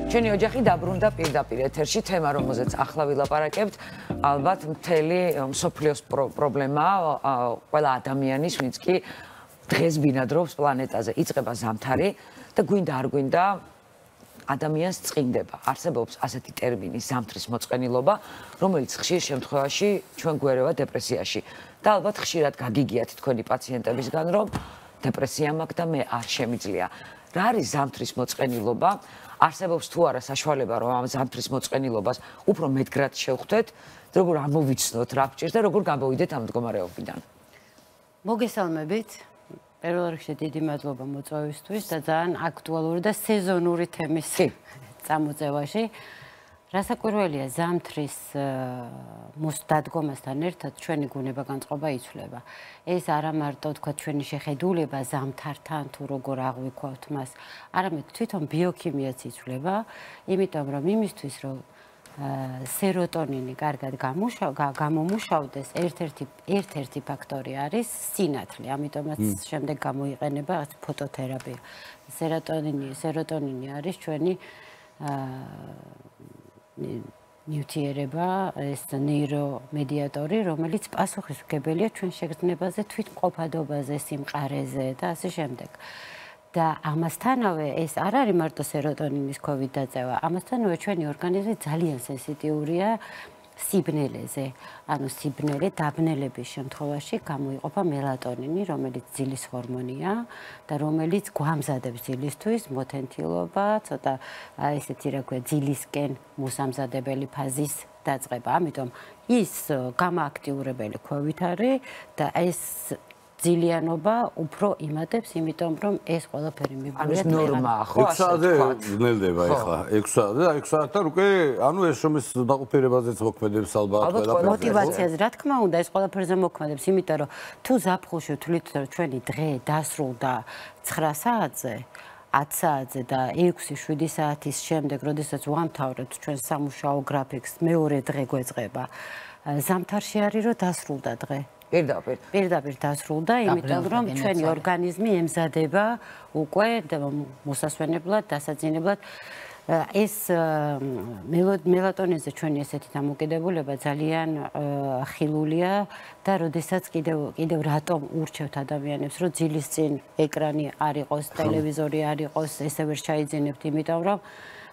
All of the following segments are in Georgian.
ჩვენი ოჯახი დაბრუნდა პირდაპირ ეთერში თემა, რომელზეც ახლა ვილაპარაკებთ, ალბათ მთელი მსოფლიოს პრობლემაა, ყველა ადამიანის, ვინც კი დღეს ბინადრობს პლანეტაზე. იწყება ზამთარი და გვინდა არ გვინდა ადამიანს წყინდება. არსებობს ასეთი ტერმინი ზამთრის მოწყენილობა, რომელიც ხშირ შემთხვევაში ჩვენ გვერევა დეპრესიაში. და ალბათ ხშირად გაგიგიათ თქვენი პაციენტებისგან, რომ დეპრესია მაქვს და მე არ შემიძლია. რა არის ზამთრის მოწყენილობა? არსებობს თუ არა საშუალება, რომ ამ ზამთრის მოწყენილობას უფრო მეტგრად შევხვდეთ, როგორ ამოვიცნოთ რა გჭირს და როგორ გამოვიდეთ ამ მდგომარეობიდან. მოგესალმებით. პირველ რიგში დიდი მადლობა მოწვევისთვის და ძალიან აქტუალური და სეზონური თემის წამოწევაში. რასაკვირველია, ზამთრის დადგომასთან ერთად ჩვენი გუნება-განწყობა იცვლება. ეს არა მარტო თქვა ჩვენი შეხედულება ზამთართან თუ როგორ აღვიქვათ მას, არამედ თვითონ ბიოქიმიაც იცვლება, იმიტომ რომ იმისთვის რომ სეროტონინი კარგად გამომუშავდეს, ერთ-ერთი ფაქტორი არის სინათლე, ამიტომაც შემდეგ გამოიყენება ფოტოთერაპია. სეროტონინი არის ჩვენი ნივთიერება, ეს ნეირომედიატორი, რომელიც პასუხისმგებელია ჩვენ შეგრძნებაზე, თვითმყოფადობაზე, სიმყარეზე და ასე შემდეგ. და ამასთანავე ეს არ არის მარტო სეროტონინის COVID დაწევა, ამასთანავე ჩვენი ორგანიზმი ძალიან სენსიტიურია სიბნელეზე. ანუ სიბნელე დაბნელების შემთხვევაში გამოიყოფა მელატონინი, რომელიც ძილის ჰორმონია და რომელიც გვამზადებს ძილისთვის მოთენთილობა, ცოტა ესეთი რა ქვია, ძილისკენ მოსამზადებელი ფაზის დაწყება. ამიტომ ის გამოაქტიურებელი ქვევით არის და ეს ძილიანობა უფრო იმატებს, იმიტომ რომ ეს ყველაფერი მიბუნებია. ანუ ეს ნორმაა, ხო? 6 საათზე ძნელდება ახლა. 6 საათზე, 6 საათთან უკვე, ანუ ეს შრომის დაყოფირებაზეც მოქმედებს ალბათ ყველაფერზე. მოტივაციაზე, რა თქმა უნდა, ეს ყველაფერზე მოქმედებს, იმიტომ რომ თუ ზაფხულში თვლით, რომ ჩვენი დღე დასრულდა 9 საათზე, 10 საათზე და 6-7 საათის შემდეგ, როდესაც ვამთავრებთ ჩვენ სამუშაო გრაფიკს, მეორე დღე გვეწყება. ზამთარში არის რომ დასრულდა დღე. პირდაპირ დასრულდა, იმიტომ რომ ჩვენი ორგანიზმი ემზადება უკვე მოსასვენებლად, დასაძინებლად. ეს მელატონინზე ჩვენი ესეთი დამოკიდებულება ძალიან ხილულია და როდესაც კიდევ რატომ ურჩევთ ადამიანებს, რომ ძილის წინ ეკრანი არ იყოს, ტელევიზორი არ იყოს, ესე ვერ ჩაიძინებთ, იმიტომ რომ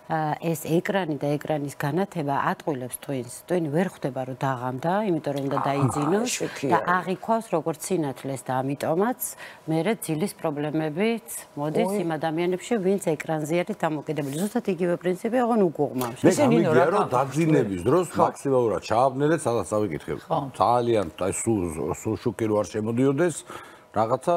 ეს ეკრანი და ეკრანის განათება ატყუილებს ტვინს. ტვინი ვერ ხვდება რომ დაღამდა, იმიტომ რომ უნდა დაიძინოს და აღიქვავს როგორც სინათლეს და ამიტომაც მერე ძილის პრობლემებიც მოდის იმ ადამიანებში, ვინც ეკრანზე არის დამოკიდებული. ზუსტად იგივე პრინციპი აღონ უგუღმავს. ისინი რომ დაგზინების დროს მაქსიმალურად ჩააბნელეთ, სადაც დავიკითხებ. ძალიან სულ შუქი რო არ შემოდიოდეს, რაღაცა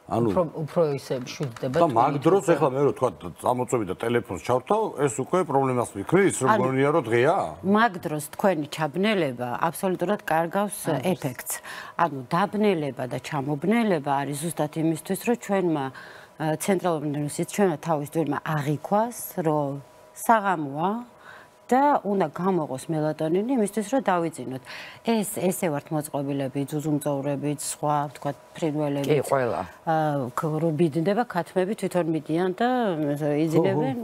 ანუ უფრო ისე მშვიდდება. და მაგ დროს ახლა მე რო თქვა წამოწევი და ტელეფონს ჩავთავ, ეს უკვე პრობლემას ვიქნის, რომ გონია რომ დღეა? მაგ დროს თქვენი ჩაბნელება აბსოლუტურად კარგავს ეფექტს. ანუ დაბნელება და ჩამობნელება არის ზუსტად იმისთვის, რომ ჩვენმა ცენტრალურ ნერვულ სისტემამ თავის თვირმა აღიქვას, რომ საღამოა და უნდა გამოყოს მელატონინი იმისთვის, რომ დავიძინოთ. ესე ვართ მოწყობილები, ძუძუმწოვრები, სხვა, თქვათ, ფრინველები. კი, ყველა. რუბინდება, ქათმები თვითონ მიდიან და იძინებენ.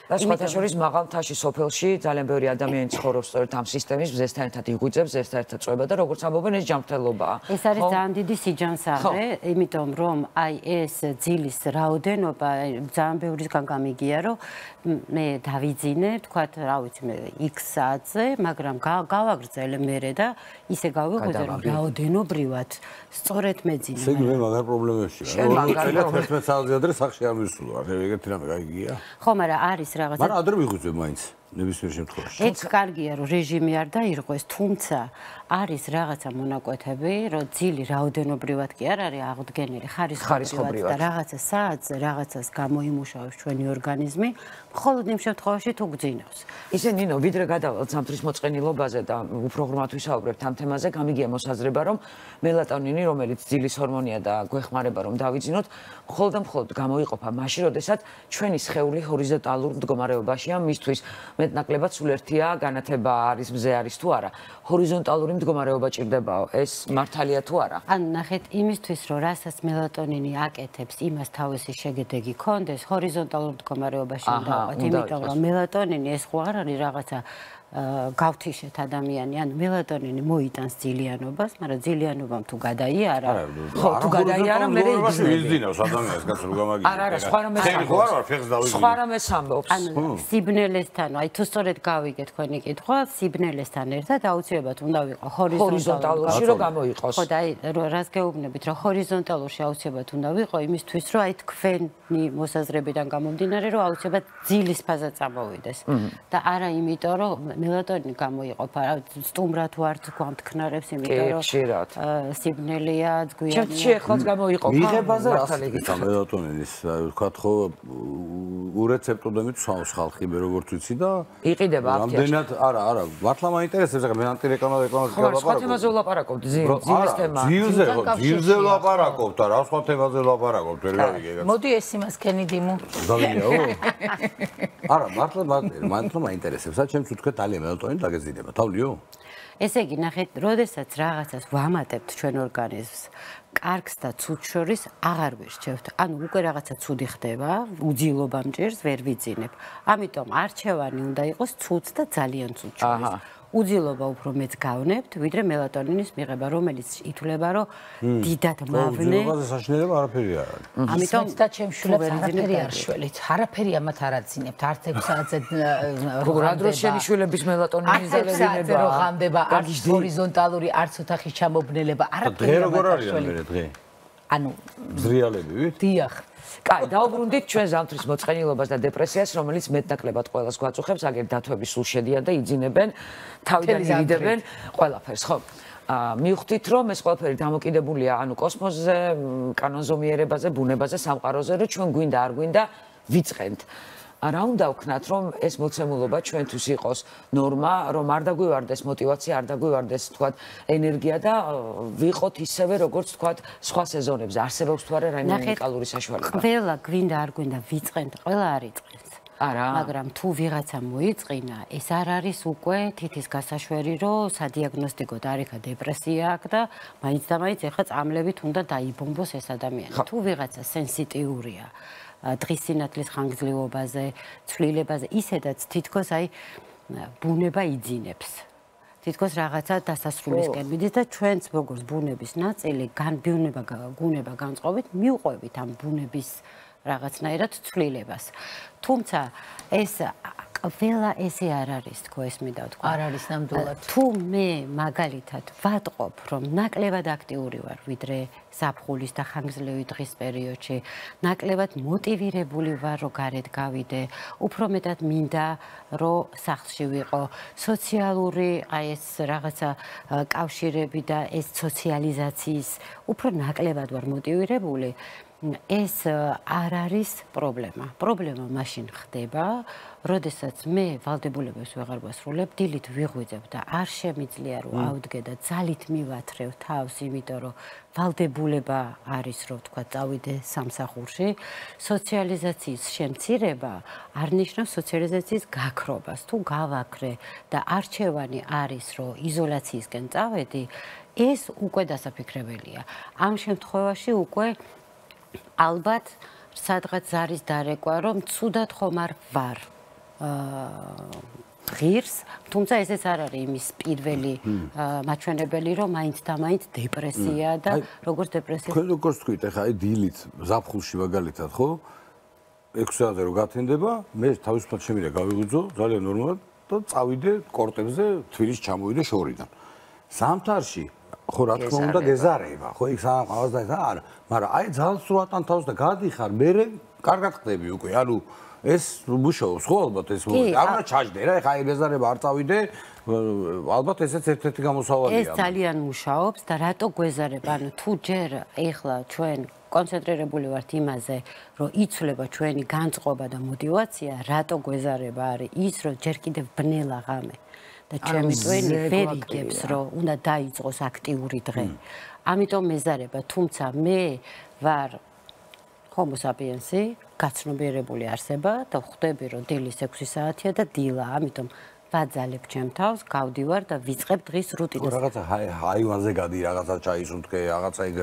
და სხვათა შორის მაღალ მთაში სოფელში ძალიან ბევრი ადამიანი ცხოვრობს სწორედ ამ სისტემის მზესთან ერთად იღვიძებს, მზესთან ერთად წვება და როგორც ამბობენ, ეს ჯანმრთელობაა. ეს არის ძალიან დიდი სიჯანსაღე, იმიტომ რომ აი ეს ძილის რაოდენობა ძალიან ბევრისგან გამიგია, რომ მე დავიძინე, თქვათ, რა ვიცი, მე X საათზე, მაგრამ გავაგრძელე მერე და ისე გავიღვიძე, რომ რაოდენობრივად სწორედ მეძინე. ესე იგი მე მაგარ პრობლემებში ვარ. 11 საათზე ადრე სახში არ ვისულა, ეგეთი რამე გაიგია? ხო, მაგრამ არის რაღაცა. მაგრამ ადრე ვიღვიძე მაინც ნებისმიერ შემთხვევაში. ეს კარგია, რომ რეჟიმი არ დაირღვეს, თუმცა არის რაღაცა მონაკვეთები, რომ ძილი რაოდენობრივად კი არ არის აღდგენილი, ხარისხობრივად და რაღაცა საათზე რაღაცას გამოიმუშავებს ჩვენი ორგანიზმი, მხოლოდ იმ შემთხვევაში თუ გძინავს. ისე ნინო, ვიდრე გადავალთ ზამთრის მოწყენილობაზე და უფრო ღრმად ვისაუბრებთ ამ თემაზე, გამიგია მოსაზრება, რომ მელატონინი, რომელიც ძილის ჰორმონია და გვეხმარება, რომ დავიძინოთ, მხოლოდ გამოიყოფა მაშინ, როდესაც ჩვენი სხეული ჰორიზონტალურ მდგომარეობაშია, მისთვის მე მეტნაკლებად სულ ერთია განათება არის მზე არის თუ არა. ჰორიზონტალური მდგომარეობა ჭირდებაო, ეს მართალია თუ არა? ანუ ნახეთ, იმისთვის რომ რასაც მელატონინი აკეთებს, იმას თავისი შეგედეგი ქონდეს, ჰორიზონტალურ მდგომარეობაში უნდა ვიყოთ, იმიტომ რომ მელატონინი ეს ხო არ არის რაღაცა გავთიშეთ ადამიანი, ანუ მელატონინი მოიტანს ძილიანობას, მაგრამ ძილიანობამ თუ გადაიარა, ხო, თუ გადაიარა, მე იზდინავს ადამიანს კაცო გამაგიჟე. არა, სხვა რამე ამბობს. სხვა რამე ამბობს. ანუ სიბნელესთან, აი თუ სწორედ გავიგეთ თქვენი კითხვა, სიბნელესთან ერთად აუცილებლად უნდა ვიყო ჰორიზონტალურში რომ გამოიყოს. ხო და აი რას გეუბნებით, რომ ჰორიზონტალურში აუცილებლად უნდა ვიყო იმისთვის, რომ აი თქვენი მოსაზრებიდან გამომდინარე, რომ აუცილებლად ძილის ფაზა წამოვიდეს. და არა იმიტომ, რომ მელატონინი გამოიყოფა, სტუმრად ვართ გვამთქნარებს, იმიტომ რომ სიბნელეა, ძგვიანია. ჩემში ახლაც გამოიყოფა. მიღებაზე რას იგივე მელატონინის, ვთქვათ ხო, ურეცეპტოდომით სვავს ხალხი, მე როგორც ვიცი და იყიდება აფთიაშ. რამდენად, არა, მართლა მაინტერესებს, ეხლა მე ანტირეკламაზე ხო, სხვა თემაზე ვლაპარაკობთ, ძილის თემა. ძილზე ვლაპარაკობთ, რა სხვა თემაზე ვლაპარაკობთ, ვერ გავიგე. მოდი ეს იმას კენიდიმუ. დავინიაო? არა, მართლა მაინტერესებს, ჩემს ვთქვათ ალია მელატონინი დაგეზიდება, თავლიო? ესე იგი, ნახეთ, როდესაც რაღაცას ვამატებთ ჩვენ ორგანიზმს, კარგს და ცუდს შორის აღარ ვირჩევთ. ანუ უკვე რაღაცა ცუდი ხდება, უძილობა მჭირს, ვერ ვიძინებ. ამიტომ არჩევანი უნდა იყოს ცუდს და ძალიან ცუდს შორის. უძილობა უფრო მეც გავნებთ, ვიდრე მელატონინის მიღება, რომელიც ითვლება, რომ დიდად მავნე. უძილობაზე საშინელება არაფერი არ არის. ამიტომ და ჩემს შვილებს არაფერი არ შველით. არაფერი ამათ არ აძინებთ. არც 6 საათზე რა დროს შენი შვილების მელატონინის ზალებინება რო ღამდება, არც ჰორიზონტალური, არც ოთახის ჩამობნელება, არაფერი დღე როგორ არის მე დღე? ანუ ზრიალები ვით? დიახ. კაი, დავუბრუნდით ჩვენ ზამთრის მოწყენილობას და დეპრესიას, რომელიც მეტნაკლებად ყველას გვაწუხებს, აგერ დათვები სულ შედიან და იძინებენ, თავიდან ირიდებენ ყველაფერს, ხო? მივხვდით, რომ ეს ყველაფერი დამოკიდებულია, ანუ კოსმოსზე, კანონზომიერებაზე, ბუნებაზე, სამყაროზე, რომ ჩვენ გვინდა არ გვინდა ვიწყენთ. რა უნდა ვქნათ, რომ ეს მოცემულობა ჩვენთვის იყოს ნორმა, რომ არ დაგვივარდეს мотиваცია, არ დაგვივარდეს, თქვათ, ენერგია და ვიყოთ ისევე, როგორც თქვათ, სხვა სეზონებზე. არსებობს თუ არა რაიმე უნიკალური საშუალება? ყველა გვინდა არ გვინდა ვიწყენთ, ყველა არ იწყენს. არა. მაგრამ თუ ვიღაცა მოიწყინა, ეს არ არის უკვე თითის გასაშვერი, რომ სადიაგნოსტიკოდ არ იქა დეპრესია აქვს და მაინც და მაინც ეხლა წამლებით უნდა დაიბომბოს ეს ადამიანი. თუ ვიღაცა სენსიტიურია დღის სინათლის ხანგრძლივობაზე, ცვლილებაზე, ისედაც თითქოს აი ბუნება იძინებს. თითქოს რაღაცა დასასრულისკენ მიდის და ჩვენც როგორც ბუნების ნაწილი, ბუნება განწყობით მივყვებით ამ ბუნების რაღაცნაირად ცვლილებას. თუმცა ეს ყველა ესე არ არის, თქო ეს მინდა ვთქვა. არ არის ნამდვილად. თუ მე მაგალითად ვატყობ, რომ ნაკლებად აქტიური ვარ, ვიდრე ზაფხულის და ხანგრძლივი დღის პერიოდში, ნაკლებად მოტივირებული ვარ, რომ გარეთ გავიდე, უფრო მეტად მინდა, რომ სახლში ვიყო, სოციალური, აი ეს რაღაცა კავშირები და ეს სოციალიზაციის უფრო ნაკლებად ვარ მოტივირებული. ეს არ არის პრობლემა. პრობლემა მაშინ ხდება, როდესაც მე ვალდებულებას ვეღარ ვასრულებ, დილით ვიღვიძებ და არ შემიძლია რომ ავდგე და ძალით მივათრევ თავს, იმიტომ რომ ვალდებულება არის, რომ თქვა, წავიდე სამსახურში. სოციალიზაციის შემცირება არ ნიშნავს სოციალიზაციის გაქრობას. თუ გავაქრე და არჩევანი არის, რომ იზოლაციისკენ წავედი, ეს უკვე დასაფიქრებელია. ამ შემთხვევაში უკვე ალბათ სადღაც არის დარეკვა, რომ ცუდად ხომ არ ვარ ღირს, თუმცა ესეც არ არის იმის პირველი მაჩვენებელი, რომ მაინც და მაინც დეპრესია და როგორც დეპრესია. თქვენ როგორც თქვით, ახლა აი დილით ზაფხულში მაგალითად, ხო? 6 საათზე რო გათენდება, მე თავისუფლად შემიძლია გავიღვიძო, ძალიან ნორმალად და წავიდე კორტებზე, თბილისში ჩამოვიდე შორიდან. ზამთარში ხო რა თქმა უნდა გეზარება, ხო იქ სამყაროს და არა, მაგრამ აი ძალიან სრულად ანთავს და გადიხარ, მე კარგად ხდები უკვე, ანუ ეს მუშაობს ხო ალბათ ეს მომენტი. არ უნდა ჩაჯდე რა, ეხა აი გეზარება არ წავიდე, ალბათ ესეც ერთ-ერთი გამოსავალია. ეს ძალიან მუშაობს და რატო გვეზარება? ანუ თუ ჯერ ეხლა ჩვენ კონცენტრირებული ვართ იმაზე, რომ იცვლება ჩვენი განწყობა და мотиваცია, რატო გვეზარება არის ის, რომ ჯერ კიდევ ბნელა ღამე. და ჩემი ტვენი ვერ იგებს, რომ უნდა დაიწყოს აქტიური დღე. ამიტომ მეზარება, თუმცა მე ვარ Homo sapiens-ი გაცნობიერებული არსება და ხვდები რომ დილის 6 საათია და დილა, ამიტომ ვაძალებ ჩემ თავს, გავდივარ და ვიწყებ დღის რუტინას. რაღაცა ჰაივანზე გადი, რაღაცა ჩაის უთქე, რაღაცა ეგ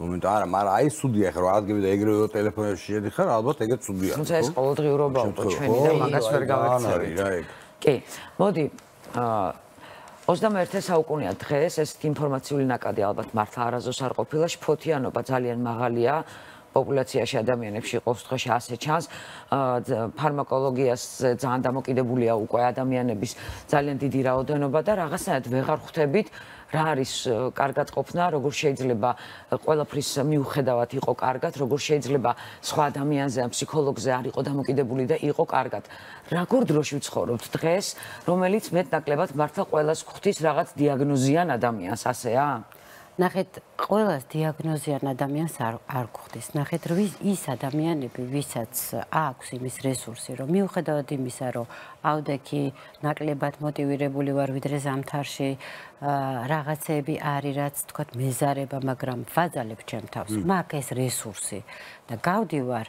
მომენტი არა, მაგრამ აი სუდია ხარ, ადგები და ეგრევე ტელეფონებში შედიხარ, ალბათ ეგეც სუდია. თუმცა ეს ყოველდღიურობა უკვე ჩვენი და მაგას ვერ გავაქცევით. კი, მოდი 21 საუკუნეა დღეს, ეს ინფორმაციული ნაკადი ალბათ მართლა არაზოს არ ყოფილა, შფოთიანობა ძალიან მაღალია. Populაციაში ადამიანებში ყოფს დღეში ასე ჩანს, ფარმაკოლოგიაზე ძალიან დამოკიდებულია უკვე ადამიანების ძალიან დიდი რაოდენობა და რაღაცნაირად ვეღარ ხვდებით რა არის კარგად ყოფნა, როგორ შეიძლება ყველაფრის მიუხედავად იყო კარგად, როგორ შეიძლება სხვა ადამიანზე ან ფსიქოლოგზე არ იყო დამოკიდებული და იყო კარგად. Როგორ დროში ვცხოვრობთ დღეს, რომელიც მეტნაკლებად მართლა ყველას ხვდის რაღაც დიაგნოზიან ადამიანს, ასეა? ნახეთ, ყველას დიაგნოზიან ადამიანს არ გვხდის. ნახეთ, ის ადამიანები, ვისაც აქვს იმის რესურსი, რომ მიუხედავად იმისა, რომ ავდექი ნაკლებად მოტივირებული ვარ ვიდრე ზამთარში, რაღაცები არის, რაც თქვათ მეზარება, მაგრამ ვაძალებ ჩემ თავს. მაქვს ეს რესურსი და გავდივარ,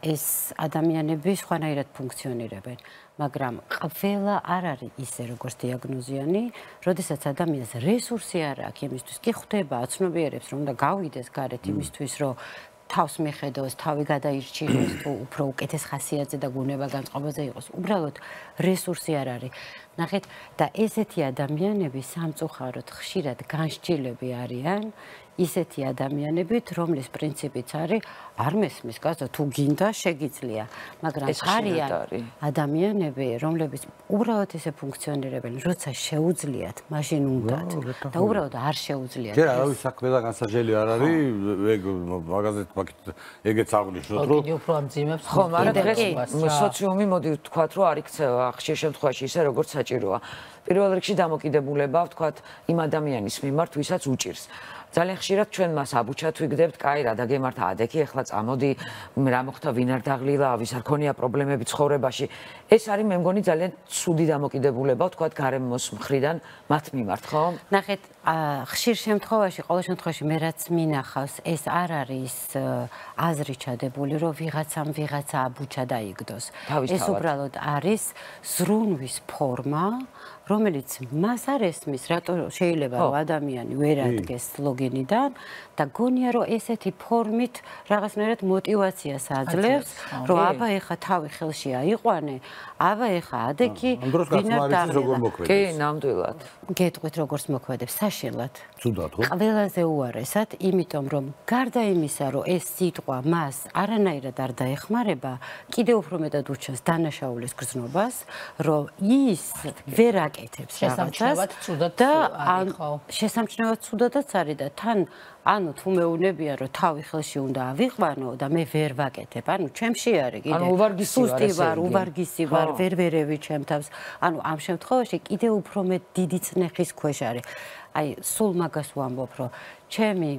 ეს ადამიანები სხვანაირად ფუნქციონირებენ. მაგრამ ყველა არ არის ისე როგორც დიაგნოზიანი, როდესაც ადამიანს რესურსი არ აქვს იმისთვის, კი ხვდება აცნობიერებს, რომ უნდა გავიდეს გარეთ იმისთვის, რომ თავს მიხედოს, თავი გადაირჩიოს, თუ უფრო უკეთეს ხასიათზე და გუნება განწყობაზე იყოს. უბრალოდ რესურსი არ არის. ნახეთ, და ესეთი ადამიანები სამწუხაროდ ხშირად განსჯილები არიან ისეთი ადამიანებით, რომლის პრინციპიც არის არ მესმის კაცო, თუ გინდა შეგიძლია, მაგრამ არიან ადამიანები, რომლებიც უბრალოდ ესე ფუნქციონირებენ, როცა შეუძლიათ, მაშინ უნდათ და უბრალოდ არ შეუძლიათ. ჯერ არავის საქმე და განსაჯელი არ არის, ეგ მაგაზეთ ეგეც აღნიშნოთ, რომ იგი უფრო ამძიმებს. ხო, მაგრამ დღეს სოციუმი მოდი ვთქვათ, რომ არ იქცევა ხშირ შემთხვევაში ისე როგორც საჭიროა. პირველ რიგში დამოკიდებულება ვთქვათ იმ ადამიანის მიმართ, ვისაც უჭირს. ძალიან ხშირად ჩვენ მას აბუჩად ვიგდებთ, კაი რა დაგემართა ადექი, ეხლა წამოდი, რა მოხდა, ვინ არ დაღლილა, ვის არ ქონია პრობლემები ცხოვრებაში. ეს არის მე მგონი ძალიან ცუდი დამოკიდებულება, ვთქვათ, გარემოს მხრიდან მათ მიმართ, ხო? ნახეთ, ხშირ შემთხვევაში, ყოველ შემთხვევაში მე რაც მინახავს, ეს არ არის აზრი ჩადებული, რომ ვიღაცამ ვიღაცა აბუჩა დაიგდოს. ეს უბრალოდ არის ზრუნვის ფორმა, რომელიც მას არ ესმის, რატო შეიძლება რომ ადამიანი ვერ ადგეს ლოგინიდან და გონია რომ ესეთი ფორმით რაღაცნაირად მოტივაციას აძლევს, რომ აბა ეხა თავი ხელში აიყვანე, აბა ეხა ადექი ვინარ დაღლა. კი, ნამდვილად. გეტყვით როგორც მოქმედებს, საშინლად. ცუდად ხო? ყველაზე უარესად, იმიტომ რომ გარდა იმისა, რომ ეს სიტყვა მას არანაირად არ დაეხმარება, კიდევ უფრო მეტად უჩანს დანაშაულის გრძნობას, რომ ის ვერ აკეთებს რაღაცას და შესამჩნევად ცუდადაც არის და თან ანუ თუ მეუნებია რომ თავი ხელში უნდა ავიყვანო და მე ვერ ვაკეთებ, ანუ ჩემში არის კიდე სუსტი ვარ, უბარგისი ვარ, ვერ ვერევი ჩემ თავს. ანუ ამ შემთხვევაში კიდე უფრო მეტ დიდი წნეხის ქვეშ არის. აი, სულ მაგას ვამბობ, რომ ჩემი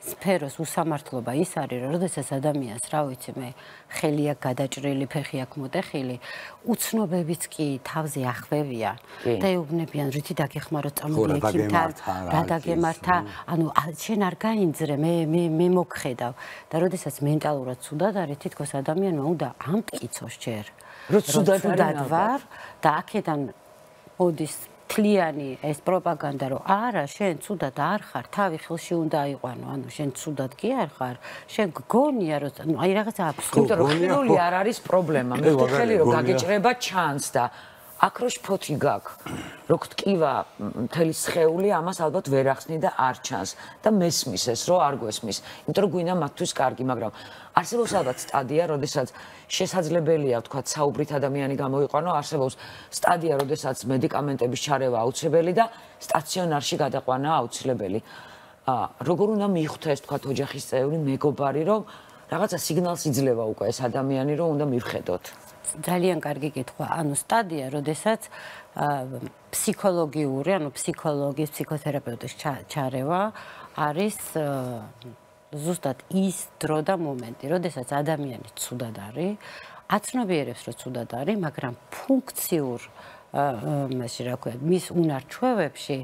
სფეროს უსამართლობა ის არის, რომ როდესაც ადამიანს, რა ვიცი მე, ხელი აქვს გადაჭრილი, ფეხი აქვს მოტეხილი, უცნობებიც კი თავზე ახვევიან და ეუბნებიან, რითი დაგეხმარო, წამოდი ექიმთან, რა დაგემართა, ანუ შენ არ გაინძრე, მე მოგხედავ და როდესაც მენტალურად ცუდად არის, თითქოს ადამიანმა უნდა ამტკიცოს ჯერ, რომ ცუდად ვარ და აქედან მოდის თლიანი ეს პროპაგანდა, რომ არა, შენ ცუდად არ ხარ, თავი ხელში უნდა აიყვანო, ანუ შენ ცუდად კი არ ხარ, შენ გგონია, რომ აი რაღაცა აბსურდი, რომ ხილული არ არის პრობლემა, მე ხელი რომ გაგეჭრება ჩანს და აქ რო შფოთი გაქვს, რო გტკივა მთელი სხეული, ამას ალბათ ვერ ახსნი და არ ჩანს და მესმის ეს, რომ არ გვესმის, იმიტომ რომ გვინდა მათთვის კარგი, მაგრამ არსებობს ალბათ სტადია, როდესაც შესაძლებელია, ვთქვათ, საუბრით ადამიანი გამოიყვანო, არსებობს სტადია, როდესაც მედიკამენტების ჩარევა აუცილებელი და სტაციონარში გადაყვანა აუცილებელი. როგორ უნდა მიხვდეს, ვთქვათ, ოჯახის წევრი, მეგობარი, რომ რაღაცა სიგნალს იძლევა უკვე ეს ადამიანი, რომ უნდა მივხედოთ. ძალიან კარგი კითხვა. ანუ სტადია, როდესაც ფსიქოლოგიური, ანუ ფსიქოლოგის, ფსიქოთერაპევტის ჩარევა არის ზუსტად ის დრო და მომენტი, როდესაც ადამიანი ცუდად არის, აცნობიერებს, რომ ცუდად არის, მაგრამ ფუნქციურ მასში რა ქვია, მის უნარჩვევებში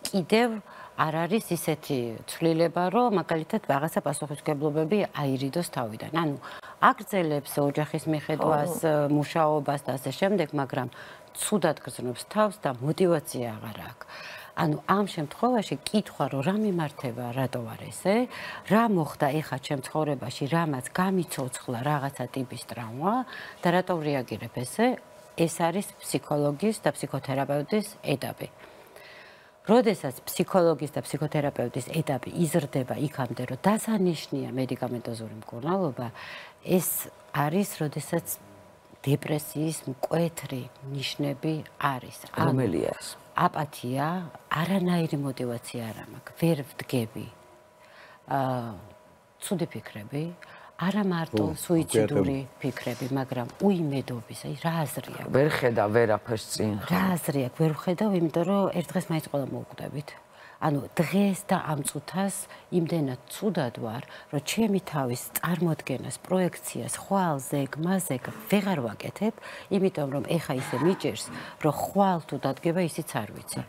კიდევ არ არის ისეთი ცვლილება, რომ მაგალითად რაღაცა პასუხისმგებლობები აირიდოს თავიდან. ანუ აგრძელებს ოჯახის მიხედვას, მუშაობას და ასე შემდეგ, მაგრამ ცუდად გრძნობს თავს და мотиваცია აღარ აქვს. ანუ ამ შემთხვევაში კითხვა რომ რა მიმართება, რატო არ ესე, რა მოხდა ეხა ჩემ ცხოვრებაში, რამაც გამიცოცხლა რაღაცა ტიპის ტრავმა და რატო რეაგირებ ესე, ეს არის ფსიქოლოგის და ფსიქოთერაპევტის ეტაპი. როდესაც ფსიქოლოგის და ფსიქოთერაპევტის ეტაპი იზრდება იქამდე, რომ დასანიშნია მედიკამენტოზური მკურნალობა, ეს არის, როდესაც დეპრესიის მკვეთრი ნიშნები არის. რომელია ეს? აპათია, არანაირი мотиваცია არ მაქვს, ვერ ვდგები. ცუდი ფიქრები, არა მარტო სუიციდური ფიქრები, მაგრამ უიმედობის, აი რა აზრი აქვს. ვერ ხედავ ვერაფერს წინ. რა აზრი აქვს, ვერ ვხედავ, იმიტომ რომ ერთ დღეს მაინც ყველა მოვკვდებით. ანუ დღეს და ამ წუთას იმდენად ცუდად ვარ, რომ ჩემი თავის წარმოდგენას, პროექციას, ხვალზე, გმაზე ვეღარ ვაკეთებ, იმიტომ რომ ეხა ისე მიჭირს, რომ ხვალ თუ დადგება ისიც არ ვიცი.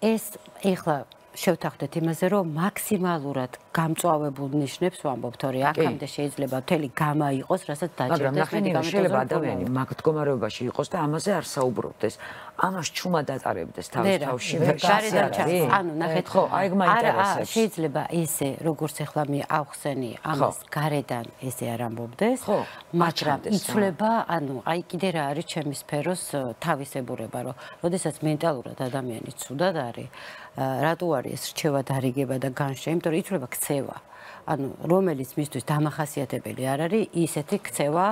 ეს ეხლა შევთანხმდეთ იმაზე, რომ მაქსიმალურად გამწვავებულ ნიშნებს ვამბობ, თორე აქამდე შეიძლება მთელი გამა იყოს, რასაც დაჭერდეს მედიკამენტოზური შეიძლება ადამიანი მაგ მდგომარეობაში იყოს და ამაზე არ საუბრობდეს. ამას ჩუმად ატარებდეს თავის თავში. ანუ ნახეთ, ხო, აი მაინტერესებს. შეიძლება ესე, როგორც ახლა მე ავხსენი, ამას გარედან ესე არ ამბობდეს, მაგრამ იცვლება, ანუ აი კიდე რა არის ჩემი სფეროს თავისებურება, რომ როდესაც მენტალურად ადამიანი ცუდად არის, რატო არის ეს რჩევა დარიგება და განშე, იმიტომ რომ იცვლება ქცევა. ანუ რომელიც მისთვის დამახასიათებელი არ არის, ისეთი ქცევა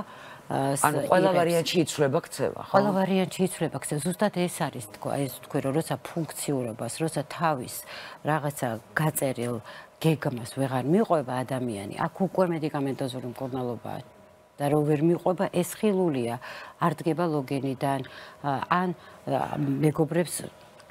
ანუ ყველა ვარიანტში იცვლება ქცევა, ხო? ყველა ვარიანტში იცვლება ქცევა. ზუსტად ეს არის თქვა, ეს თქვი რომ როცა ფუნქციურობას, როცა თავის რაღაცა გაწერილ გეგმას ვეღარ მიყვება ადამიანი, აქ უკვე მედიკამენტოზური მკურნალობაა. და რო ვერ მიყვება, ეს ხილულია. არ დგება ლოგენიდან, ან მეგობრებს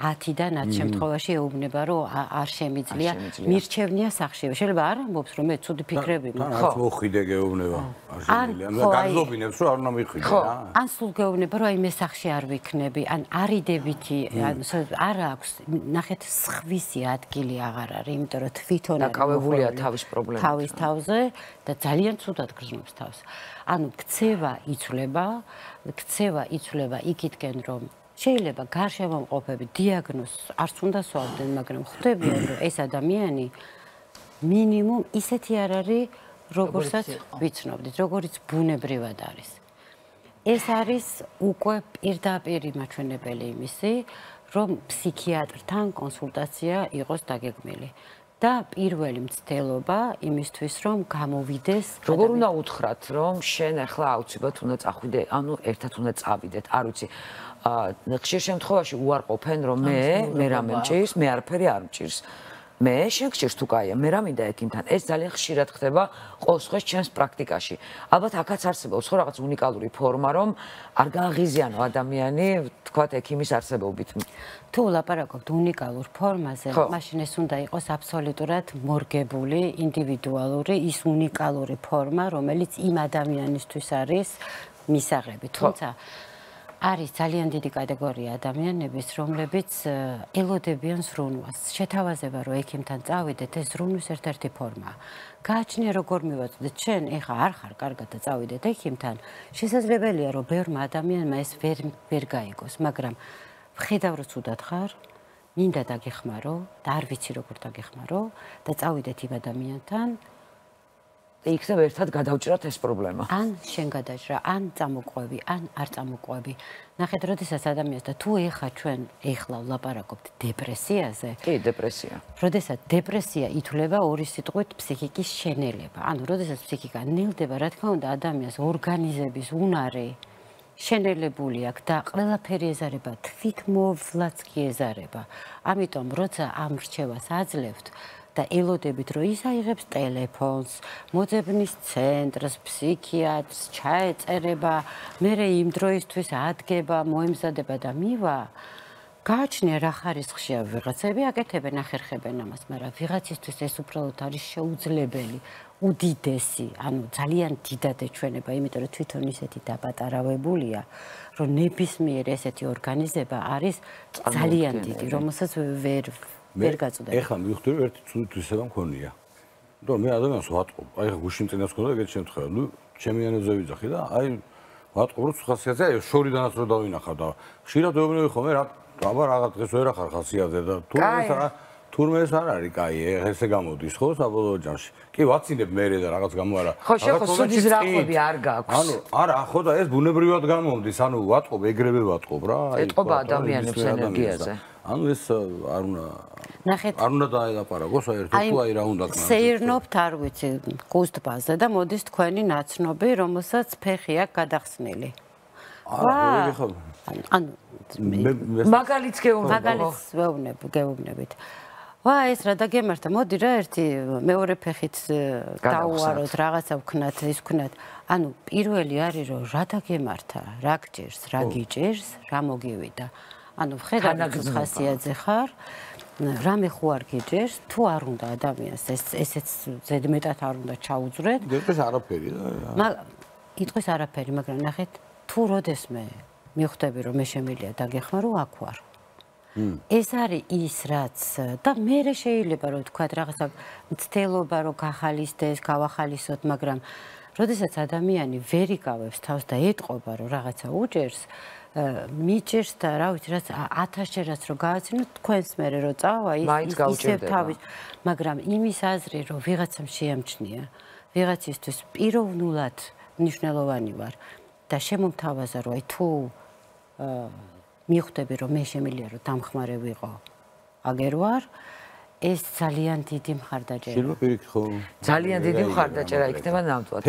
10-დან 10 შემთხვევაში ეუბნება, რომ არ შემიძლია, მირჩევნია სახშიები. შეიძლება არ ამბობს, რომ მე ცუდი ფიქრები მაქვს. ხო, მოხიდე გეუბნება. არ შემიძლია. ანუ გაგზობინებს, რომ არ უნდა მიხიდე რა. ან სულ გეუბნება, რომ აი მე სახში არ ვიქნები, ან არიდებითი, ან არ აქვს, ნახეთ, სხვისი ადგილი აღარ არის, იმიტომ რომ თვითონ დაკავებულია თავის პრობლემით. თავის თავზე და ძალიან ცუდად გრძნობს თავს. ანუ ქცევა იცვლება იქითკენ, რომ შეიძლება გარშემოყოფები დიაგნოზს არც უნდა სვავდნენ, მაგრამ ხვდებიან, რომ ეს ადამიანი მინიმუმ ისეთი არ არის, როგორცაც ვიცნობდით, როგორიც ბუნებრივად არის. ეს არის უკვე პირდაპირი მაჩვენებელი იმისი, რომ ფსიქიატრთან კონსულტაცია იყოს დაგეგმილი. და პირველი მცდელობა იმისთვის, რომ გამოვიდეს. როგორ უნდა უთხრათ, რომ შენ ახლა აუცილებლად უნდა წახვიდე, ანუ ერთად უნდა წავიდეთ, არ ვიცი. ხშირ შემთხვევაში უარყოფენ, რომ მე რამე მჭირს, მე არაფერი არ მჭირს. მე შეგჭირს თუ კაია, მე რა მინდა ექიმთან. ეს ძალიან ხშირად ხდება ყოველ დღეს ჩემს პრაქტიკაში. ალბათ აქაც არსებობს ხო რაღაც უნიკალური ფორმა, რომ არ გააღიზიანო ადამიანი, თქვათ ექიმის არსებობით. თუ ლაპარაკობთ უნიკალურ ფორმაზე, მაშინ ეს უნდა იყოს აბსოლუტურად მორგებული, ინდივიდუალური, ის უნიკალური ფორმა, რომელიც იმ ადამიანისთვის არის მისაღები. თუმცა არის ძალიან დიდი კატეგორია ადამიანების, რომლებიც ელოდებიან ზრუნვას. შეთავაზება, რომ ექიმთან წავიდეთ, ეს ზრუნვის ერთ-ერთი ფორმაა. გააჩნია როგორ მივაწოდეთ, შენ ეხა არ ხარ კარგად და წავიდეთ ექიმთან, შესაძლებელია, რომ ბევრმა ადამიანმა ეს ვერ გაიგოს, მაგრამ ვხედავ, რომ ცუდად ხარ, მინდა დაგეხმარო და არ ვიცი როგორ დაგეხმარო და წავიდეთ იმ ადამიანთან. იქნებ ერთად გადავჭრათ ეს პრობლემა. ან შენ გადაჭრა, ან წამოყვევი, ან არ წამოყვევი. ნახეთ, როდესაც ადამიანს და თუ ეხა ჩვენ ეხლა ვლაპარაკობთ დეპრესიაზე. კი, დეპრესია. როდესაც დეპრესია ითვლება ორი სიტყვით ფსიქიკის შენელება. ანუ როდესაც ფსიქიკა ნელდება, რა თქმა უნდა, ადამიანს ორგანიზების უნარი შენელებული აქვს და ყველაფერი ეზარება, თვითმოვლაც კი ეზარება. ამიტომ, როცა ამ რჩევას აძლევთ, და ელოდებით, რომ ის აიღებს ტელეფონს, მოძებნის ცენტრს, ფსიქიატრს, ჩაეწერება, მერე იმ დროისთვის ადგება, მოემზადება და მივა, გააჩნია რა ხარისხშია ვიღაცები აკეთებენ ახერხებენ ამას, მაგრამ ვიღაცისთვის ეს უბრალოდ არის შეუძლებელი, უდიდესი, ანუ ძალიან დიდად ეჩვენება, იმიტომ რომ თვითონ ისეთი დაპატარავებულია, რომ ნებისმიერ ესეთი ორგანიზება არის ძალიან დიდი, რომელსაც ვერ გაწუდება. ეხლა მივხვდი რომ ერთი ცუდ თვისება მქონია. იმიტომ მე ადამიანს ვატყობ, აი ხა გუშინ წინას ხონდა ეგეთ შემთხვევა, ნუ ჩემი ანებზე ვიძახი და აი ვატყობ რომ ხასიათზე აი შორიდანაც რო დავინახავ და ხშირად ვეუბნები ხოლმე რა აბა რაღაც დღეს ვერ ახარ ხასიათზე და თურმე ეს არ არის კაი ესე გამოდის ხო საბოლოო ჯამში კი ვაცინებ მე და რაღაც გამო არა ხო შეხო სუდის რაყობი არ გაქვს ანუ არა ხო და ეს ბუნებრივად გამომდის ანუ ვატყობ ეგრევე ვატყობ რა ეტყობა ადამიანებს ენერგიაზე ანუ ეს არ უნდა ნახეთ არ უნდა დაელაპარაკოს საერთოდ თუ აი რა უნდა კმაყოფილება სეირნობთ არ ვიცი გუსტბაზე და მოდის თქვენი ნაცნობი რომელსაც ფეხი აქვს გადახსნილი ანუ მაგალითს გეუბნებით ვა ეს რა დაგემართა მოდი რა ერთი მეორე ფეხით დაუაროთ რაღაცა ვქნათ ის ვქნათ ანუ პირველი არის რომ რა დაგემართა რა გჭირს რა გიჭირს რა მოგივიდა ანუ ხედავთ ხასიათზე ხარ რამე ხო არ გიჭირს თუ არ უნდა ადამიანს ესეც ზედმეტად არ უნდა ჩაუძვრეთ დღეს არაფერი და იტყვის არაფერი მაგრამ ნახეთ თუ როდესმე მივხვდები რომ მე შემიძლია დაგეხმარო აქ ვარ ეს არის ის რაც და მე შეიძლება რომ თქვა რაღაცა მცდელობა რომ გახალისდეს გავახალისოთ მაგრამ როდესაც ადამიანი ვერ იკავებს თავს და ეტყობა რომ რაღაცა უჭერს მიჭერს და რა ვიცი რაც 1000-ჯერაც რომ გააცინოთ თქვენს მერე რომ წავა ისევ თავის მაგრამ იმის აზრი რომ ვიღაცამ შეამჩნია ვიღაცისთვის პიროვნულად მნიშვნელოვანი ვარ და შემომთავაზა რომ აი თუ მივხვდები რომ მე შემიძლია რომ დამხმარე ვიყო აგერ ვარ ეს ძალიან დიდი მხარდაჭერა შეიძლება პირიქით ხო ძალიან დიდი მხარდაჭერა იქნება ნამდვილად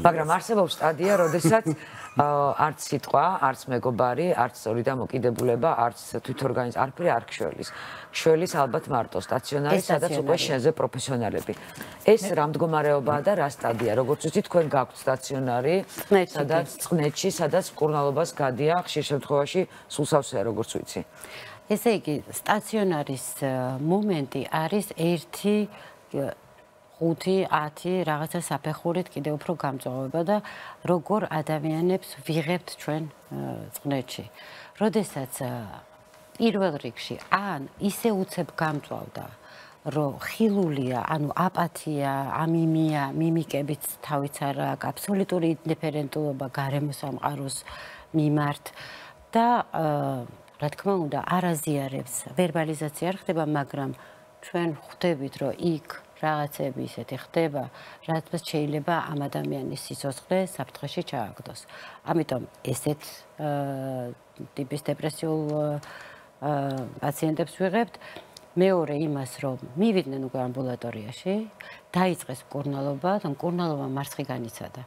მაგრამ არსებობს სტადია როდესაც არც სიტყვა არც მეგობარი არც სწორი დამოკიდებულება არც თვითორგანიზაცია არაფერი არ გშველის გშველის ალბათ მარტო სტაციონარი სადაც უკვე შენზე პროფესიონალები ეს რა მდგომარეობაა და რა სტადია როგორც ვიცი თქვენ გაქვთ სტაციონარი სადაც წყნეთში სადაც მკურნალობას გადია ხშირ შემთხვევაში სულ სავსეა როგორც ვიცი ესე იგი სტაციონარის მომენტი არის 1 5-10 რაღაცა საფეხურით კიდევ უფრო გამწვავება და როგორ ადამიანებს ვიღებთ ჩვენ წყნეთში. როდესაც პირველ რიგში ან ისე უცებ გამწვავდა რომ ხილულია, ანუ აპათია, ამიმია, მიმიკებით თავიც არ აქვს, აბსოლუტური ინდიფერენტულობა გარემო სამყაროს მიმართ და რა თქმა უნდა არაზიარებს ვერბალიზაცია არ ხდება, მაგრამ ჩვენ ხვდებით რომ იქ რაღაცები ისეთი ხდება, რაც შეიძლება ამ ადამიანის სიცოცხლე საფრთხეში ჩააგდოს. ამიტომ ესეთ ტიპის დეპრესიულ პაციენტებს ვიღებთ. მეორე იმას, რომ მივიდნენ უკვე ამბულატორიაში, დაიწყეს მკურნალობა და მკურნალობა მარცხი განიცადა.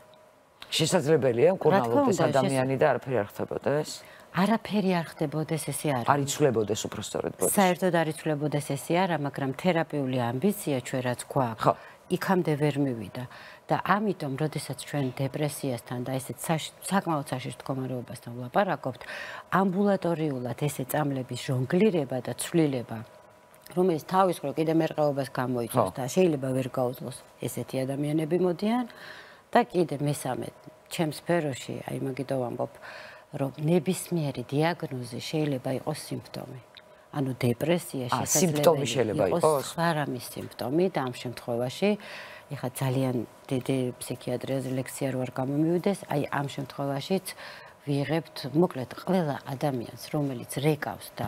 შესაძლებელია მკურნალობის ადამიანი და არაფერი არ ხდებოდეს? არაფერი არ ხდებოდეს ესე არა. არ იცვლებოდეს უბრალოდ. საერთოდ არ იცვლებოდეს ესე არა, მაგრამ თერაპიული ამბიცია ჩვენ რაც გვაქვს, იქამდე ვერ მივიდა. და ამიტომ, როდესაც ჩვენ დეპრესიასთან და ესეთ საკმაოდ საშიშ მდგომარეობასთან ვლაპარაკობთ, ამბულატორიულად ესე წამლების ჟონგლირება და ცვლილება, რომელიც თავის მხრივ კიდე მერყეობას გამოიწვევს და შეიძლება ვერ გაუძლოს, ესეთი ადამიანები მოდიან და კიდე მესამე ჩემს სფეროში, აი მაგითო ვამბობ, რომ ნებისმიერი დიაგნოზი შეიძლება იყოს სიმპტომი. ანუ დეპრესია შესაძლებელი იყოს სხვა რამის სიმპტომი და ამ შემთხვევაში ეხლა ძალიან დიდი ფსიქიატრიაზე ლექცია რო არ გამომივიდეს, აი ამ შემთხვევაშიც ვიღებთ მოკლედ ყველა ადამიანს, რომელიც რეკავს და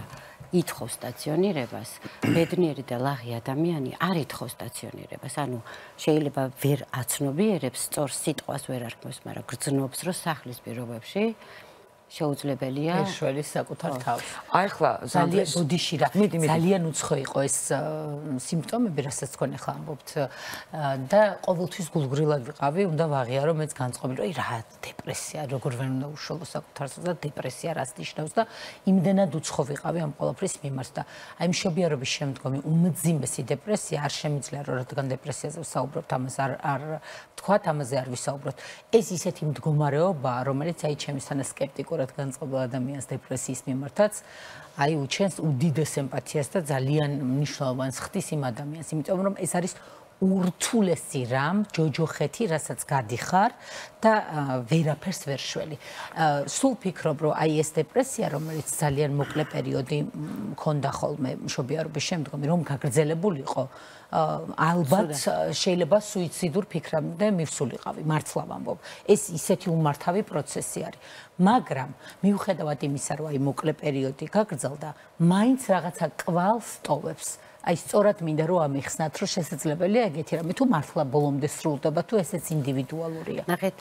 ითხოვს სტაციონირებას, ბედნიერი და ლაღი ადამიანი არ ითხოვს სტაციონირებას. ანუ შეიძლება ვერ აცნობიერებს, სწორ სიტყვას ვერ არქმევს, მაგრამ გრძნობს, რომ სახლის პირობებში შეუძლებელია ეშველის საკუთარ თავს. აი ხლა ძალიან ბოდიში რა ძალიან უცხო იყო ეს სიმპტომები, რასაც თქვენ ახლა ამბობთ და ყოველთვის გულგრილად ვიყავი, უნდა ვაღიარო მეც განწყობილი, რომ აი რა დეპრესია, როგორ ვერ უნდა უშველო საკუთარს და დეპრესია რას ნიშნავს და იმდენად უცხო ვიყავი ამ ყოველფრის მიმართ და აი მშობიარობის შემდგომი უმძიმესი დეპრესია არ შემიძლია რომ რადგან დეპრესიაზე ვსაუბრობთ, ამას არ ვთქვათ, ამაზე არ ვისაუბროთ. ეს ისეთი მდგომარეობაა, რომელიც აი ჩემისთანა სკეპტიკურად სწორად განწყობილ ადამიანს დეპრესიის მიმართაც აი უჩენს უდიდეს ემპათიას და ძალიან მნიშვნელოვანს ხდის იმ ადამიანს, იმიტომ რომ ეს არის ურთულესი რამ ჯოჯოხეთი, რასაც გადიხარ და ვერაფერს ვერ შველი. სულ ფიქრობ, რომ აი ეს დეპრესია, რომელიც ძალიან მოკლე პერიოდი მქონდა ხოლმე მშობიარობის შემდგომი, რომ გაგრძელებულიყო, ალბათ შეიძლება სუიციდურ ფიქრამდე მივსულიყავი, მართლა ვამბობ. ეს ისეთი უმართავი პროცესი არის. მაგრამ მიუხედავად იმისა, რომ აი მოკლე პერიოდი გაგრძელდა, მაინც რაღაცა კვალს ტოვებს. აი სწორად მინდა რომ ამიხსნათ, რომ შესაძლებელია ეგეთი რამე თუ მართლა ბოლომდე სრულდება, თუ ესეც ინდივიდუალურია. ნახეთ,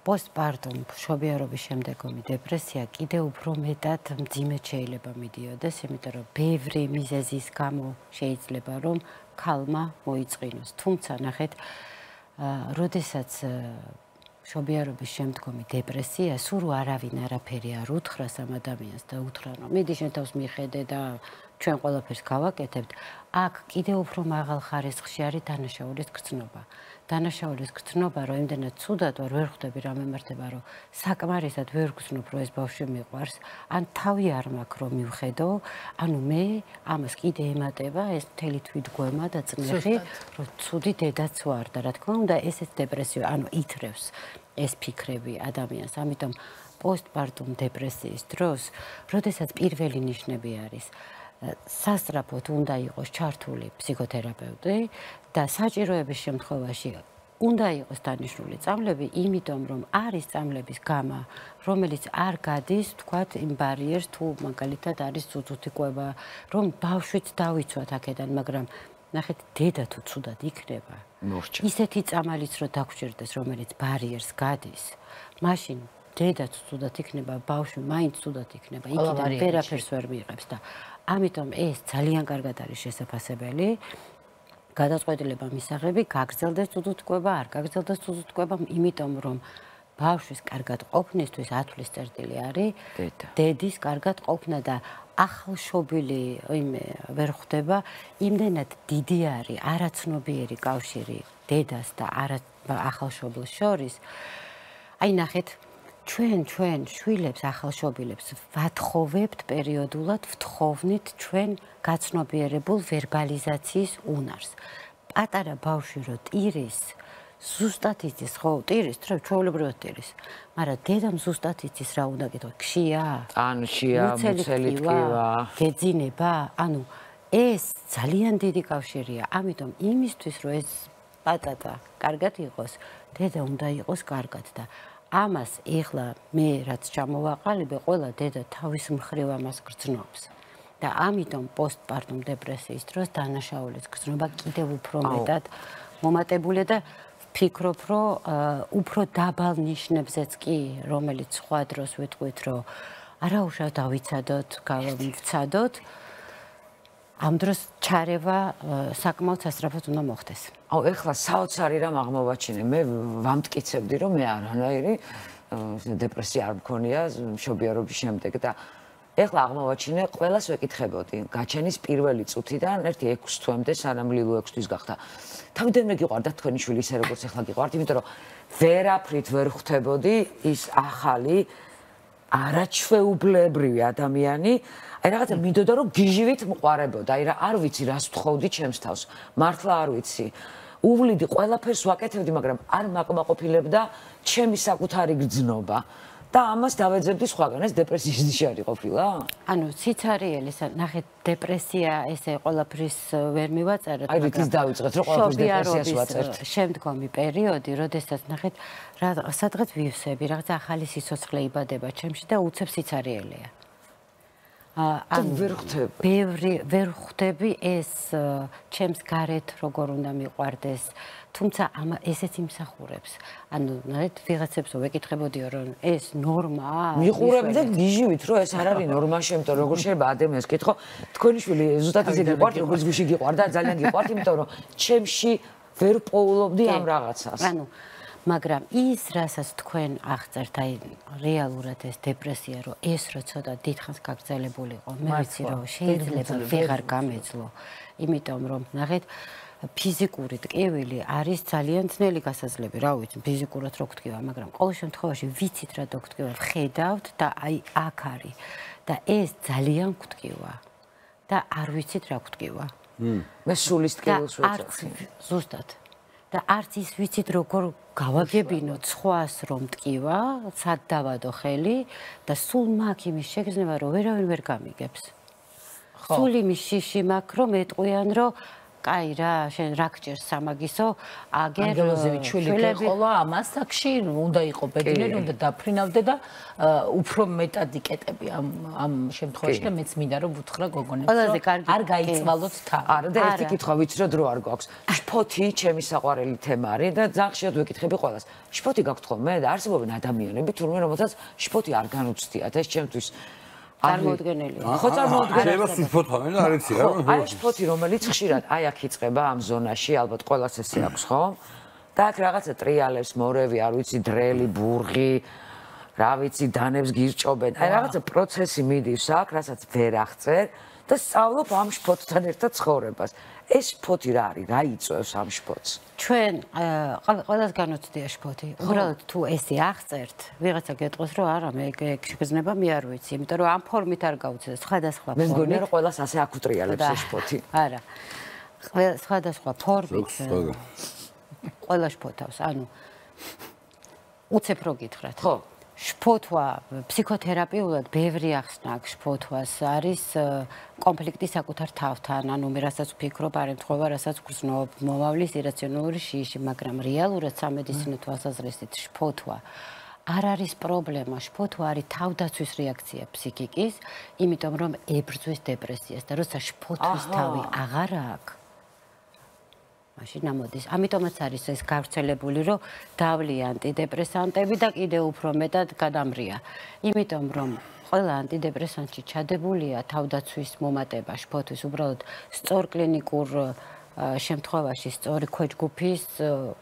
პოსტპარტუმ მშობიარობის შემდეგომი დეპრესია კიდევ უფრო მეტად მძიმედ შეიძლება მიდიოდეს, იმიტომ რომ ბევრი მიზეზის გამო შეიძლება რომ ქალმა მოიწყინოს. თუმცა ნახეთ, როდესაც მშობიარობის შემდგომი დეპრესია, სულ არავინ არაფერი არ უთხრას ამ ადამიანს და უთხრა რომ მიდი შენ თავს მიხედე და ჩვენ ყველაფერს გავაკეთებთ. აქ კიდევ უფრო მაღალ ხარისხში არის დანაშაულის გრძნობა. დანაშაულის გრძნობა, რომ იმდენად ცუდად ვარ, ვერ ხვდები რა მემართება, რომ საკმარისად ვერ გრძნობ, რომ ეს ბავშვი მიყვარს, ან თავი არ მაქვს რომ მივხედო, ანუ მე ამას კიდე ემატება ეს მთელი თვითგვემა და წნეხი, რომ ცუდი დედაც ვარ და რა თქმა უნდა, ესეც დეპრესია, ანუ ითრევს ეს ფიქრები ადამიანს. ამიტომ პოსტპარტუმ დეპრესიის დროს, როდესაც პირველი ნიშნები არის სასწრაფოდ უნდა იყოს ჩართული ფსიქოთერაპევტი და საჭიროების შემთხვევაში უნდა იყოს დანიშნული წამლები, იმიტომ რომ არის წამლების გამა, რომელიც არ გადის, თქვათ, იმ ბარიერს, თუ მაგალითად არის ცუცუთი კვება, რომ ბავშვიც დავიცვათ აქედან, მაგრამ ნახეთ, დედა თუ ცუდად იქნება, ისეთი წამალიც რო დაგჭირდეს, რომელიც ბარიერს გადის, მაშინ დედაც ცუდად იქნება, ბავშვი მაინც ცუდად იქნება, იქიდან ვერაფერს ვერ მიიღებს და ამიტომ ეს ძალიან კარგად არის შესაძლებელი. გადაწყვეტილება მისაღები, გაგრძელდეს ცუდუთკვება, არ გაგრძელდეს ცუდუთკვება, იმიტომ რომ ბავშვის კარგად ყოფნისთვის ათვლის წერტილი არის დედის კარგად ყოფნა და ახალშობილი ვერ ხვდება, იმდენად დიდი არის არაცნობიერი კავშირი დედას და ახალშობილს შორის. აი ნახეთ, ჩვენ შვილებს, ახალშობილებს ვათხოვებთ პერიოდულად, ვთხოვნით ჩვენ გაცნობიერებულ ვერბალიზაციის უნარს. პატარა ბავშვი რო ტირის, ზუსტად იცის, ხო, ტირის, ჩვეულებრივად ტირის, მაგრამ დედამ ზუსტად იცის რა უნდა გითხრა, ქშია, ტანშია, მუცელი ტკივა, გეძინება, ანუ ეს ძალიან დიდი კავშირია, ამიტომ იმისთვის რომ ეს პატატა კარგად იყოს, დედა უნდა იყოს კარგად და ამას ეხლა მე რაც ჩამოვაყალიბე, ყველა დედა თავის მხრივ ამას გრძნობს. და ამიტომ პოსტპარტუმ დეპრესიის დროს დანაშაულის გრძნობა კიდევ უფრო მეტად მომატებულია და ვფიქრობ, რომ უფრო დაბალ ნიშნებზეც კი, რომელიც სხვა დროს ვიტყვით, რომ არაუშავ დავიცადოთ, გავავცადოთ, ამ დროს ჩარევა საკმაოდ სასწრაფოდ უნდა მოხდეს. აუ, ეხლა საოცარი რამ აღმოვაჩინე, მე ვამტკიცებდი, რომ მე არანაირი დეპრესია არ მქონია მშობიარობის შემდეგ და ეხლა აღმოვაჩინე, ყველას ვეკითხებოდი, გაჩენის პირველი წუთიდან ერთი 6 თვემდე, სანამ ლილუ 6 თვის გახდა. თავიდანვე გიყვარდა თქვენი შვილი ისე როგორც ეხლა გიყვართ, იმიტომ რომ ვერაფრით ვერ ხვდებოდი ის ახალი არაჩვეულებრივი ადამიანი, აი რაღაცა მინდოდა რომ გიჟივით მყარებოდა, აი რა არ ვიცი რას ვთხოვდი ჩემს თავს, მართლა არ ვიცი. უვლიდი ყველაფერს ვაკეთებდი, მაგრამ არ მაკმაყოფილებდა ჩემი საკუთარი გრძნობა. და ამას დავეძებდი სხვაგან, ეს დეპრესიის ნიშანი ყოფილა? ანუ სიცარიელი, ნახეთ, დეპრესია ესე ყველაფრის ვერ მივაწერეთ, მაგრამ აი რითიც დავიწყეთ, რომ ყველაფრის დეპრესიას ვაწერთ. შემდგომი პერიოდი, როდესაც ნახეთ, სადღაც ვივსები, რაღაცა ახალი სიცოცხლე იბადება ჩემში და უცებ სიცარიელია. ან ვერ ხვდები. ვერ ხვდები ეს ჩემს გარეთ როგორ უნდა მიყვარდეს. თუმცა ესეც იმსახურებს. ანუ ნახეთ, ვიღაცებს ვეკითხებოდიო, რომ ეს ნორმაა? მიყურებდი გიჟივით, რომ ეს არ არის ნორმა, შემთხვევით, როგორ შეიძლება ადამიანს კითხო, თქვენი შვილი ზუსტად ისე გიყვართ, როგორც გუში გიყვარდა, ძალიან გიყვართ, იმიტომ რომ ჩემში ვერ პოულობდი ამ რაღაცას. ანუ მაგრამ ის, რასაც თქვენ აღწერთ, აი რეალურად ეს დეპრესია, რომ ეს რო ცოტა დიდხანს გაგრძელებულიყო, მე ვიცი რომ შეიძლება ვეღარ გამეძლო, იმიტომ რომ ნახეთ ფიზიკური ტკივილი არის ძალიან ძნელი გასაზრდელი, რა ვიცი, ფიზიკურად რო გტკივა, მაგრამ ყოველ შემთხვევაში ვიცით რა დაგტკივა, ხედავთ და აი აქ არის და ეს ძალიან გტკივა და არ ვიცით რა გტკივა. მე სულის ტკივილს ვეძახი. ზუსტად. და არც ის ვიცით როგორ გავაგებინოთ სხვას რომ ტკივა, სად დავადო ხელი და სულ მაქვს იმის შეგრძნება რომ ვერავინ ვერ გამიგებს. სულ იმის შიში მაქვს რომ ეტყვიან რომ კაი რა, შენ რა გჭირს სამაგისო, აგერ ანგელოზევიჩვილი გეყოლა ამას აქში, უნდა იყო ბედნიერი, უნდა დაფრინავდე და უფრო მეტად იკეტები ამ შემთხვევაში და მეც მინდა რომ ვუთხრა გოგონებს, რომ არ გაიწვალოთ თავი. არა და ერთი კითხვა ვიცი რომ დრო არ გვაქვს. შფოთი ჩემი საყვარელი თემა არის და ძალიან ხშირად ვეკითხები ყველას. შფოთი გაქვთ ხოლმე და არსებობენ ადამიანები, თურმე რომელსაც შფოთი არ განუცდიათ, ეს ჩემთვის წარმოუდგენელია. ხო წარმოუდგენელია. შეიძლება სუფოთავენ და არ იცი რა. აი შფოთი რომელიც ხშირად აი აქ იწყება ამ ზონაში, ალბათ ყველას ესე აქვს, ხო? და აქ რაღაცა ტრიალებს, მორევი, არ ვიცი, დრელი, ბურღი, რა ვიცი, დანებს გირჭობენ. აი რაღაცა პროცესი მიდის აქ, რასაც ვერ აღწერ და სწავლობ ამ შფოთთან ერთად ცხოვრებას. ეს შფოთი რა არის? რა იწვევს ამ შფოთს? ჩვენ ყველას განუცდია შფოთი. უბრალოდ თუ ესე აღწერთ, ვიღაცა გეტყვის რომ არა, მე ეგ შეგრძნება მე არ ვიცი, იმიტომ რომ ამ ფორმით არ გავუცე, სხვადასხვა მე მგონია რომ ყველას ასე აკუტრიალებს ეს შფოთი. არა. სხვადასხვა ფორმით. ყველა შფოთავს, ანუ უცებ რო გითხრათ. ხო. შფოთვა ფსიქოთერაპიულად ბევრი ახსნა აქვს შფოთვას არის კონფლიქტი საკუთარ თავთან, ანუ მე რასაც ვფიქრობ, არ ემთხვევა, რასაც გრძნობ, მომავლის ირაციონალური შიში, მაგრამ რეალურად სამედიცინო თვალსაზრისით შფოთვა არ არის პრობლემა, შფოთვა არის თავდაცვის რეაქცია ფსიქიკის, იმიტომ რომ ებრძვის დეპრესიას და როცა შფოთვის თავი აღარ აქვს მაშინ ამოდის. ამიტომაც არის ეს გავრცელებული, რომ დავლი ანტიდეპრესანტები და კიდევ უფრო მეტად გადამრია. იმიტომ რომ ყველა ანტიდეპრესანტში ჩადებულია თავდაცვის მომატება, შფოთვის უბრალოდ სწორ კლინიკურ შემთხვევაში სწორი ქვეჯგუფის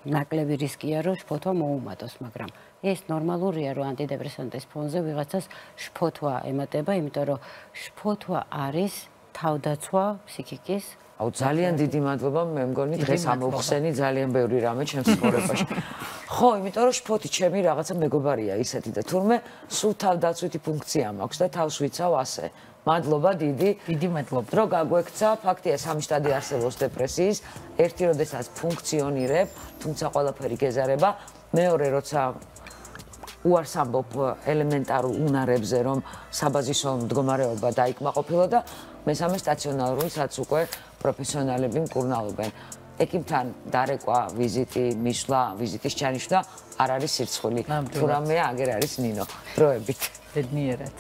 ნაკლები რისკია, რომ შფოთვა მოუმატოს, მაგრამ ეს ნორმალურია, რომ ანტიდეპრესანტის ფონზე ვიღაცას შფოთვა ემატება, იმიტომ რომ შფოთვა არის თავდაცვა ფსიქიკის. აუ ძალიან დიდი მადლობა, მე მგონი დღეს ამოვხსენი ძალიან ბევრი რამე ჩემს ცხოვრებაში. ხო, იმიტომ რომ შფოთი ჩემი რაღაცა მეგობარია ისეთი და თურმე სულ თავდაცვითი ფუნქცია მაქვს და თავს ვიცავ ასე. მადლობა დიდი. დიდი მადლობა. დრო გაგვექცა, ფაქტია სამი შტადი არსებობს დეპრესიის. ერთი როდესაც ფუნქციონირებ, თუმცა ყველაფერი გეზარება, მეორე როცა უარს ამბობ ელემენტარულ უნარებზე, რომ საბაზისო მდგომარეობა დაიკმაყოფილო და მესამე სტაციონარული, სადაც უკვე პროფესიონალები მკურნალობენ. ეკიმთან დარეკვა, ვიზიტი, მისვლა, ვიზიტის ჩანიშვნა არ არის სირცხული. თუ რამეა, აგერ არის ნინო. დროებით. ბედნიერად.